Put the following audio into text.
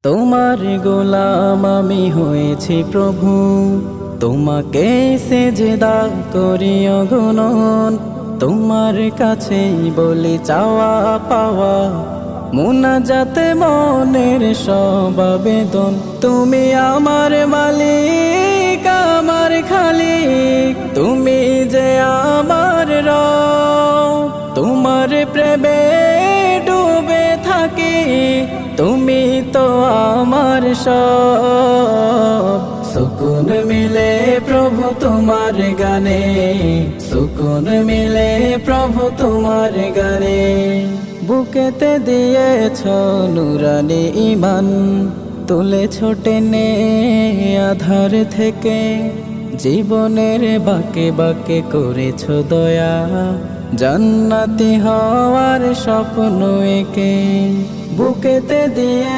তোমার গোলাম আমি হয়েছি প্রভু, তোমাকে সেজদা করি অগণন। তোমার কাছেই বলি চাওয়া পাওয়া, মুনাজাতে মনের সব আবেদন। তুমি আমার মালিক, আমার খালিক, তুমি যে আমার রব। তোমার প্রেমে ডুবে থাকি, তুমি তো আমার সব। সুকুন মিলে প্রভু তোমার গানে, সুকুন মিলে প্রভু তোমার গানে। বুকেতে দিয়েছ নুরানি ঈমান, তুলেছ টেনে আধার থেকে। জীবনের বাঁকে বাঁকে করেছ দয়া, জান্নাতি হওয়ার স্বপ্ন এঁকে। বুকেতে দিয়ে